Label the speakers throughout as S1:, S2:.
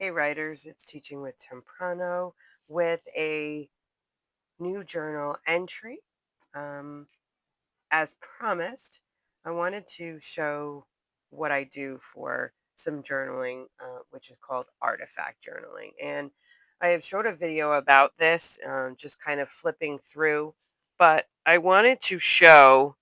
S1: Hey, writers, it's Teaching with Temprano with a new journal entry. Um, as promised, I wanted to show what I do for some journaling, which is called artifact journaling. And I have showed a video about this, just kind of flipping through, but I wanted to show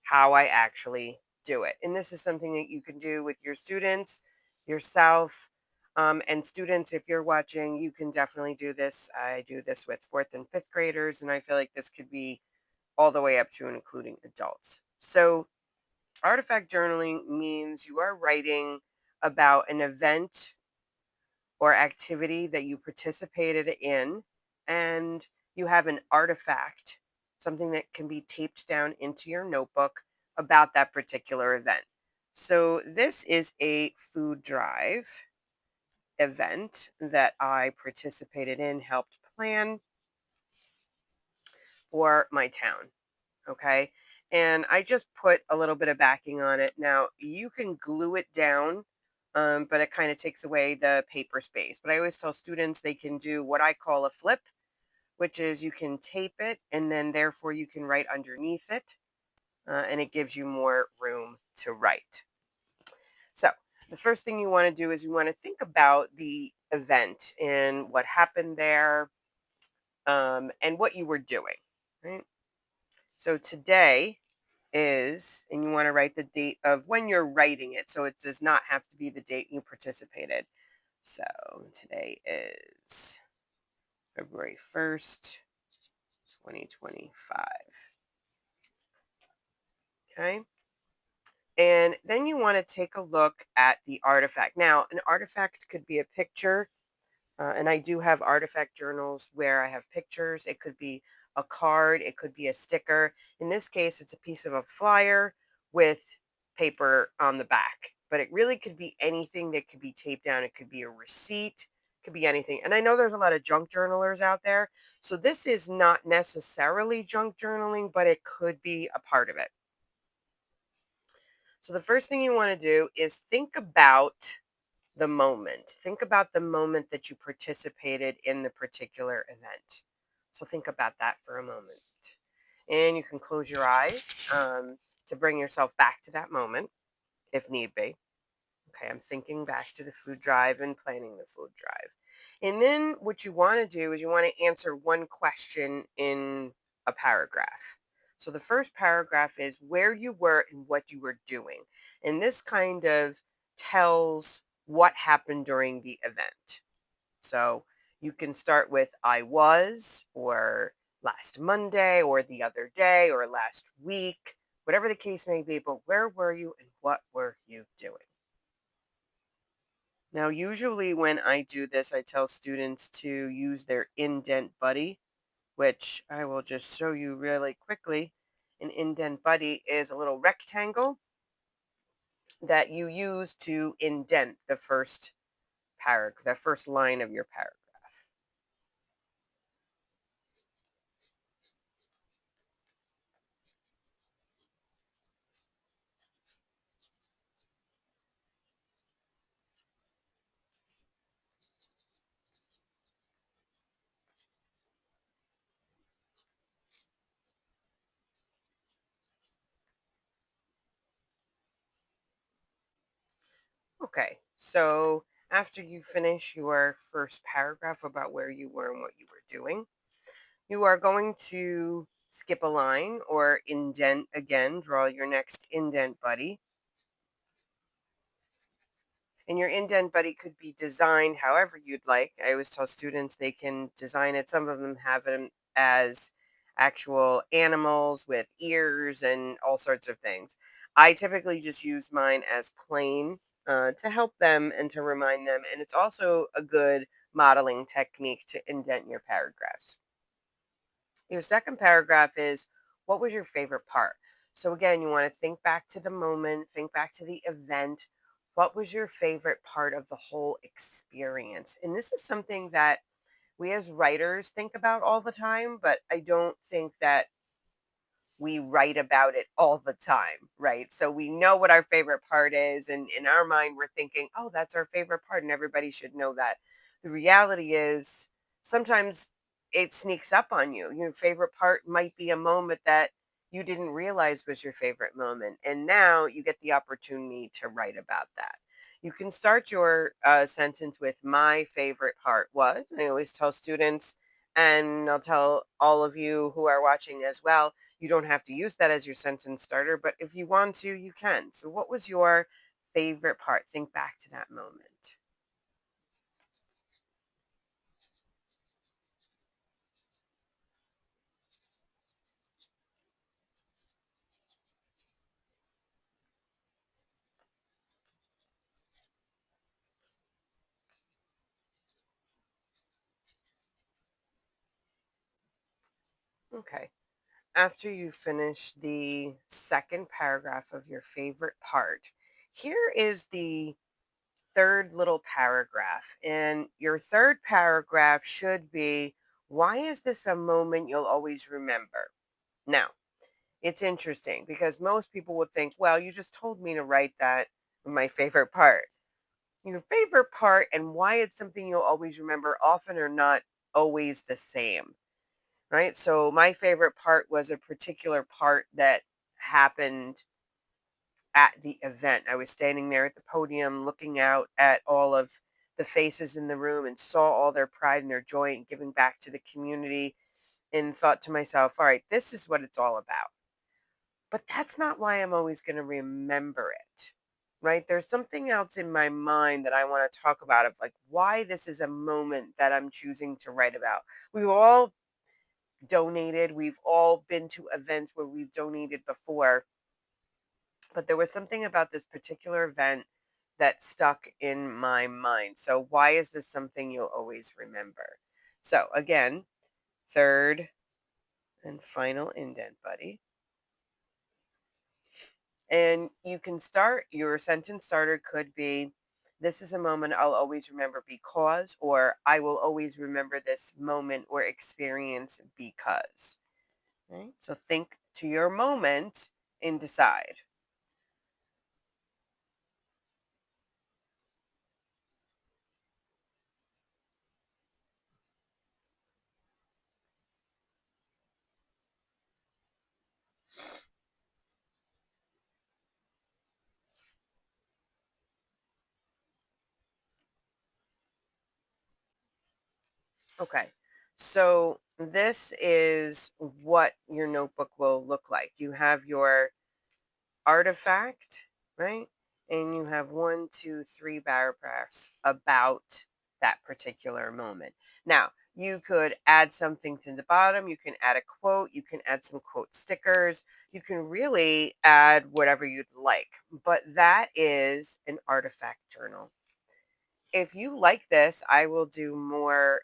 S1: how I actually do it. And this is something that you can do with your students, yourself, and students, if you're watching, you can definitely do this. I do this with fourth and fifth graders, and I feel like this could be all the way up to and including adults. So, artifact journaling means you are writing about an event or activity that you participated in, and you have an artifact, something that can be taped down into your notebook about that particular event. So, this is a food drive event that I participated in, helped plan for my town. Okay. And I just put a little bit of backing on it. Now, you can glue it down, but it kind of takes away the paper space. But I always tell students they can do what I call a flip, which is you can tape it and then therefore you can write underneath it, and it gives you more room to write. So, the first thing you want to do is you want to think about the event and what happened there, and what you were doing, right? So, today and you want to write the date of when you're writing it. So, it does not have to be the date you participated. So, today is February 1st, 2025. Okay. And then you want to take a look at the artifact. Now, an artifact could be a picture, and I do have artifact journals where I have pictures. It could be a card, it could be a sticker. In this case, it's a piece of a flyer with paper on the back, but it really could be anything that could be taped down. It could be a receipt, could be anything. And I know there's a lot of junk journalers out there. So this is not necessarily junk journaling, but it could be a part of it. So the first thing you want to do is think about the moment. Think about the moment that you participated in the particular event. So think about that for a moment. And you can close your eyes, to bring yourself back to that moment if need be. Okay, I'm thinking back to the food drive and planning the food drive. And then what you want to do is you want to answer one question in a paragraph. So the first paragraph is where you were and what you were doing. And this kind of tells what happened during the event. So you can start with I was, or last Monday, or the other day, or last week, whatever the case may be. But where were you and what were you doing? Now, usually when I do this, I tell students to use their indent buddy, which I will just show you really quickly. An indent buddy is a little rectangle that you use to indent the first paragraph, the first line of your paragraph. Okay, so after you finish your first paragraph about where you were and what you were doing, you are going to skip a line or indent again, draw your next indent buddy. And your indent buddy could be designed however you'd like. I always tell students they can design it. Some of them have them as actual animals with ears and all sorts of things. I typically just use mine as plain, to help them and to remind them. And it's also a good modeling technique to indent your paragraphs. Your second paragraph is what was your favorite part? So, again, you want to think back to the moment, think back to the event. What was your favorite part of the whole experience? And this is something that we as writers think about all the time, but I don't think that we write about it all the time, right? So we know what our favorite part is. And in our mind, we're thinking, oh, that's our favorite part. And everybody should know that. The reality is sometimes it sneaks up on you. Your favorite part might be a moment that you didn't realize was your favorite moment. And now you get the opportunity to write about that. You can start your sentence with my favorite part was. I always tell students, and I'll tell all of you who are watching as well, you don't have to use that as your sentence starter, but if you want to, you can. So, what was your favorite part? Think back to that moment. Okay. After you finish the second paragraph of your favorite part, here is the third little paragraph. And your third paragraph should be, why is this a moment you'll always remember? Now, it's interesting because most people would think, well, you just told me to write that my favorite part. Your favorite part and why it's something you'll always remember often are not always the same, right? So, my favorite part was a particular part that happened at the event. I was standing there at the podium looking out at all of the faces in the room and saw all their pride and their joy in giving back to the community and thought to myself, all right, this is what it's all about. But that's not why I'm always going to remember it. Right? There's something else in my mind that I want to talk about of like why this is a moment that I'm choosing to write about. We've all donated, we've all been to events where we've donated before, but there was something about this particular event that stuck in my mind. So, why is this something you'll always remember? So, again, third and final indent, buddy. And you can start your sentence starter could be, this is a moment I'll always remember because, or I will always remember this moment or experience because. Right? So think to your moment and decide. Okay. So this is what your notebook will look like. You have your artifact, right? And you have one, two, three paragraphs about that particular moment. Now, you could add something to the bottom. You can add a quote. You can add some quote stickers. You can really add whatever you'd like. But that is an artifact journal. If you like this, I will do more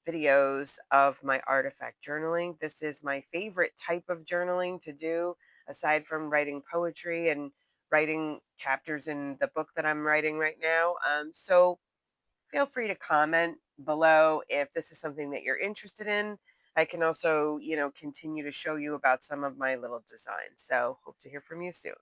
S1: videos of my artifact journaling. This is my favorite type of journaling to do, aside from writing poetry and writing chapters in the book that I'm writing right now. So feel free to comment below if this is something that you're interested in. I can also, continue to show you about some of my little designs. So hope to hear from you soon.